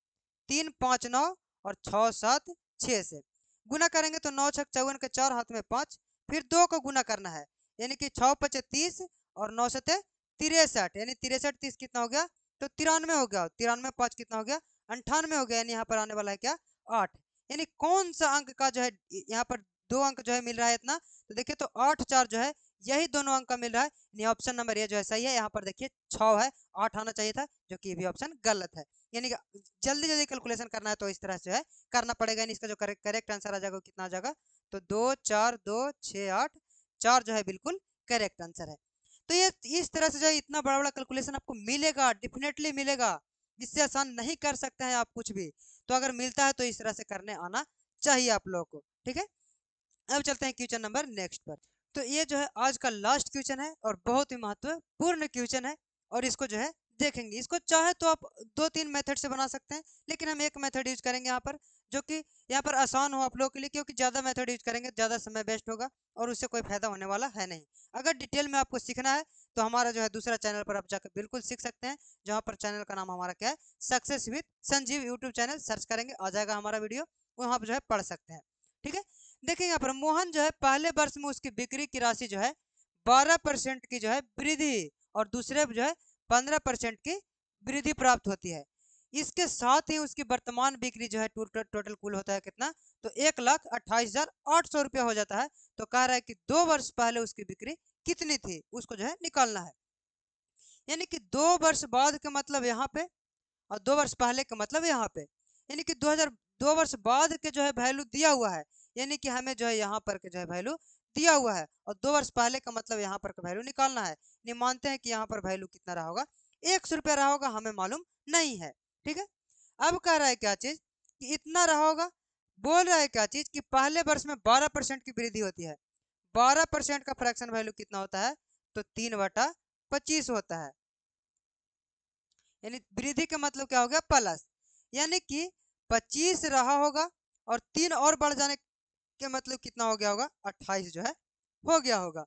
S1: 3 5 9 और 6 7 6 से गुना करेंगे तो 9 छक 54 के 4 हाथ में 5, फिर 2 को गुना करना है, यानी कि 6 पचे 30 और 9 सते 63, यानी 63 30 कितना हो गया, तो 93 हो गया। 93 5 कितना हो गया, 98 हो गया। यानी यहाँ पर आने वाला है क्या, 8। यानी कौन सा अंक का जो है यहाँ पर 2 अंक जो है मिल रहा है इतना, तो देखिए तो 8 4 जो है यही दोनों अंक का मिल रहा है। यानी ऑप्शन नंबर ये जो है सही है। यहाँ पर देखिए 6 है, 8 आना चाहिए था, जो कि ये भी ऑप्शन गलत है। यानी जल्दी जल्दी कैलकुलेशन करना है तो इस तरह से है करना पड़ेगा। यानी इसका जो करेक्ट आंसर आ जाएगा कितना आ जाएगा, तो 2 4 2 6 8 4 जो है बिल्कुल करेक्ट आंसर है। तो ये इस तरह से जो है इतना बड़ा बड़ा कैलकुलेशन आपको मिलेगा, डेफिनेटली मिलेगा। इससे आसान नहीं कर सकते हैं आप कुछ भी। तो अगर मिलता है तो इस तरह से करने आना चाहिए आप लोगों को, ठीक है। अब चलते हैं क्वेश्चन नंबर नेक्स्ट पर। तो ये जो है आज का लास्ट क्वेश्चन है और बहुत ही महत्वपूर्ण क्वेश्चन है, और इसको जो है देखेंगे। इसको चाहे तो आप 2-3 मेथड से बना सकते हैं, लेकिन हम एक मेथड यूज करेंगे यहाँ पर, जो कि यहाँ पर आसान हो आप लोगों के लिए, क्योंकि ज़्यादा मेथड यूज करेंगे ज़्यादा समय वेस्ट होगा और उससे कोई फायदा होने वाला है नहीं। अगर डिटेल में आपको सीखना है तो हमारा जो है दूसरा चैनल पर आप जाकर बिल्कुल सीख सकते हैं, जहाँ पर चैनल का नाम हमारा क्या है, success with Sanjeev YouTube channel search करेंगे आ जाएगा हमारा वीडियो, वहाँ पर जो है पढ़ सकते हैं, ठीक है। देखिए यहाँ पर मोहन जो है पहले वर्ष में उसकी बिक्री की राशि जो है 12% की जो है वृद्धि और दूसरे जो है 15% की वृद्धि प्राप्त होती है। इसके साथ ही उसकी वर्तमान बिक्री जो है टोटल कुल होता है कितना, तो 1,28,800 रुपया हो जाता है। तो कह रहा है कि 2 वर्ष पहले उसकी बिक्री कितनी थी, उसको जो है निकालना है। यानी कि 2 वर्ष बाद का मतलब यहाँ पे और 2 वर्ष पहले का मतलब यहाँ पे, यानी कि 2 वर्ष बाद के जो है वैल्यू दिया हुआ है, यानी कि हमें जो है यहाँ पर के जो है वैल्यू दिया हुआ है, और 2 वर्ष पहले का मतलब यहाँ पर का वैल्यू निकालना है। नहीं मानते हैं कि यहाँ पर वैल्यू कितना रहा होगा, 100 रुपया रहा होगा, हमें मालूम नहीं है, ठीक है। अब कह रहा है क्या चीज कि इतना रहा होगा, बोल रहा है क्या चीज कि पहले वर्ष में 12% की वृद्धि होती है। 12% का फ्रैक्शन वैल्यू कितना होता है, तो 3/25 होता है। यानी वृद्धि का मतलब क्या हो गया, प्लस, यानी कि 25 रहा होगा और 3 और बढ़ जाने के मतलब कितना हो गया होगा, 28 जो है हो गया होगा।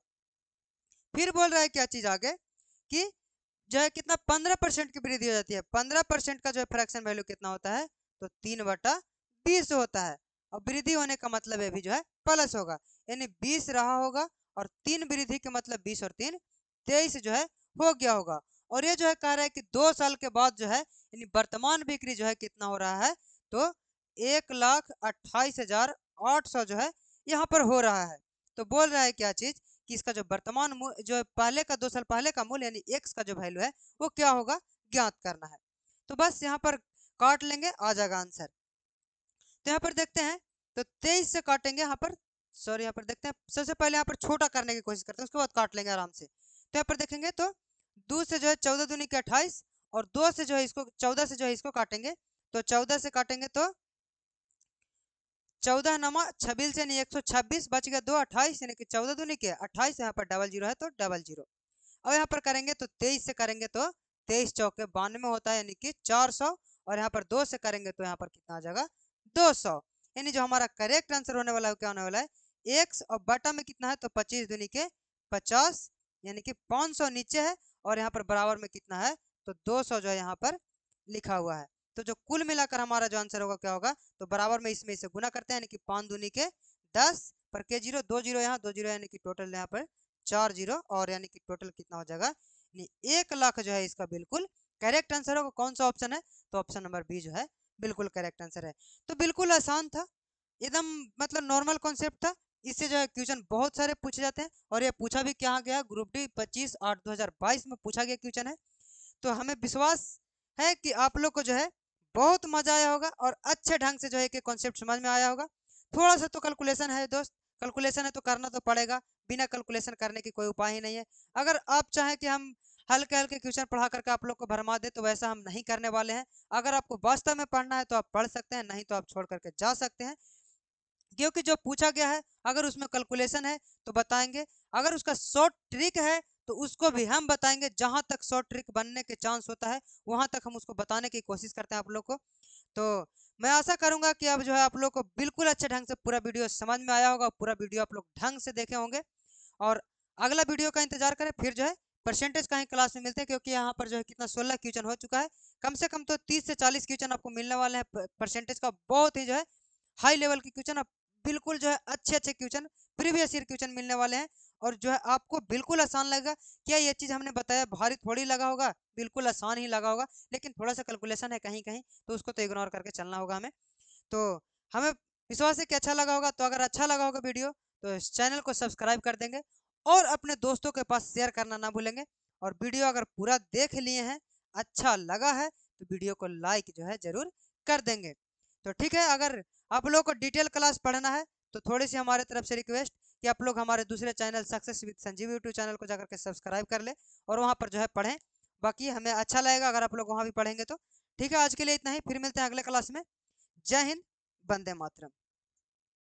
S1: फिर बोल रहा है क्या चीज आगे कि जो है कितना 15% की वृद्धि हो जाती है। 15% का जो है फ्रैक्शन वैल्यू कितना होता है, तो 3/20 होता है। और वृद्धि होने का मतलब ये भी जो है प्लस होगा, यानी 20 रहा होगा और 3 वृद्धि के मतलब 20 और 3 23 जो है हो गया होगा। और ये जो है कह रहा है कि 2 साल के बाद जो है यानी वर्तमान बिक्री जो है कितना हो रहा है, तो 1,28,800 जो है यहाँ पर हो रहा है। तो बोल रहा है क्या चीज कि इसका जो वर्तमान जो है पहले का 2 साल पहले का मूल्य यानी एक्स का जो वैल्यू है वो क्या होगा, ज्ञात करना है। तो बस यहाँ पर काट लेंगे, आ जाएगा आंसर। तो यहाँ पर देखते हैं, तो 23 से काटेंगे यहाँ पर, सॉरी यहाँ पर देखते हैं, सबसे पहले यहाँ पर छोटा करने की कोशिश करते हैं, उसके बाद काट लेंगे आराम से। तो यहाँ पर देखेंगे तो 2 से जो है 14 दूनी के 28 और 2 से जो है इसको 14 से जो है इसको काटेंगे, तो 14 से काटेंगे तो 14 नमा 26 यानी 126 बच गया 2 28 यानी कि 14 दूनी के 28, यहाँ पर डबल जीरो है तो डबल जीरो। अब यहाँ पर करेंगे तो 23 से करेंगे तो 23 चौके 92 होता है, यानी कि 400, और यहाँ पर 2 से करेंगे तो यहाँ पर कितना आ जाएगा, 200। यानी जो हमारा करेक्ट आंसर होने वाला है क्या होने वाला है, एक्स और बटा में कितना है, तो 25 दूनी के 50 यानी कि 500 नीचे है, और यहाँ पर बराबर में कितना है, तो 200 जो है यहाँ पर लिखा हुआ है। तो जो कुल मिलाकर हमारा जो आंसर होगा क्या होगा, तो बराबर में इसमें इसे गुना करते हैं, यानी कि 5 दूनी के 10 पर के जीरो 2 जीरो यहाँ 2 जीरो, यानी कि टोटल यहाँ पर 4 जीरो, और यानी कि टोटल कितना हो जाएगा, 1 लाख जो है इसका बिल्कुल करेक्ट आंसर होगा। कौन सा ऑप्शन है, तो ऑप्शन नंबर बी जो है बिल्कुल करेक्ट आंसर है। तो बिल्कुल आसान था एकदम, मतलब नॉर्मल कॉन्सेप्ट था। इससे जो है क्वेश्चन बहुत सारे पूछे जाते हैं, और ये पूछा भी क्या गया, ग्रुप डी 25/8/2022 में पूछा गया क्वेश्चन है। तो हमें विश्वास है कि आप लोग को जो है बहुत मजा आया होगा और अच्छे ढंग से जो है कि कॉन्सेप्ट समझ में आया होगा। थोड़ा सा तो कैलकुलेशन है दोस्त, कैलकुलेशन है तो करना तो पड़ेगा, बिना कैलकुलेशन करने की कोई उपाय ही नहीं है। अगर आप चाहें कि हम हल्के हल्के क्वेश्चन पढ़ा करके आप लोग को भरमा दे, तो वैसा हम नहीं करने वाले हैं। अगर आपको वास्तव में पढ़ना है तो आप पढ़ सकते हैं, नहीं तो आप छोड़ करके जा सकते हैं, क्योंकि जो पूछा गया है अगर उसमें कैलकुलेशन है तो बताएंगे, अगर उसका शॉर्ट ट्रिक है तो उसको भी हम बताएंगे। जहां तक शॉर्ट ट्रिक बनने के चांस होता है वहां तक हम उसको बताने की कोशिश करते हैं आप लोग को। तो मैं आशा करूंगा कि अब जो है आप लोग को बिल्कुल अच्छे ढंग से पूरा वीडियो समझ में आया होगा, पूरा वीडियो आप लोग ढंग से देखे होंगे। और अगला वीडियो का इंतजार करें, फिर जो है परसेंटेज का ही क्लास में मिलते हैं, क्योंकि यहाँ पर जो है कितना 16 क्वेश्चन हो चुका है। कम से कम तो 30 से 40 क्वेश्चन आपको मिलने वाले हैं परसेंटेज का, बहुत ही जो है हाई लेवल की क्वेश्चन बिल्कुल जो है अच्छे अच्छे क्वेश्चन, प्रीवियस ईयर क्वेश्चन मिलने वाले हैं। और जो है आपको बिल्कुल आसान लगेगा। क्या ये चीज़ हमने बताया भारी थोड़ी लगा होगा, बिल्कुल आसान ही लगा होगा, लेकिन थोड़ा सा कैलकुलेशन है कहीं कहीं, तो उसको तो इग्नोर करके चलना होगा हमें। तो हमें विश्वास है कि अच्छा लगा होगा। तो अगर अच्छा लगा होगा वीडियो, तो इस चैनल को सब्सक्राइब कर देंगे और अपने दोस्तों के पास शेयर करना ना भूलेंगे। और वीडियो अगर पूरा देख लिए हैं, अच्छा लगा है, तो वीडियो को लाइक जो है जरूर कर देंगे। तो ठीक है, अगर आप लोग को डिटेल क्लास पढ़ना है, तो थोड़ी सी हमारे तरफ से रिक्वेस्ट कि आप लोग हमारे दूसरे channel success with Sanjeev YouTube channel को जाकर के सब्सक्राइब कर ले और वहाँ पर जो है पढ़ें। बाकी हमें अच्छा लगेगा अगर आप लोग वहाँ भी पढ़ेंगे तो। ठीक है, आज के लिए इतना ही, फिर मिलते हैं अगले क्लास में। जय हिंद, वंदे मातरम।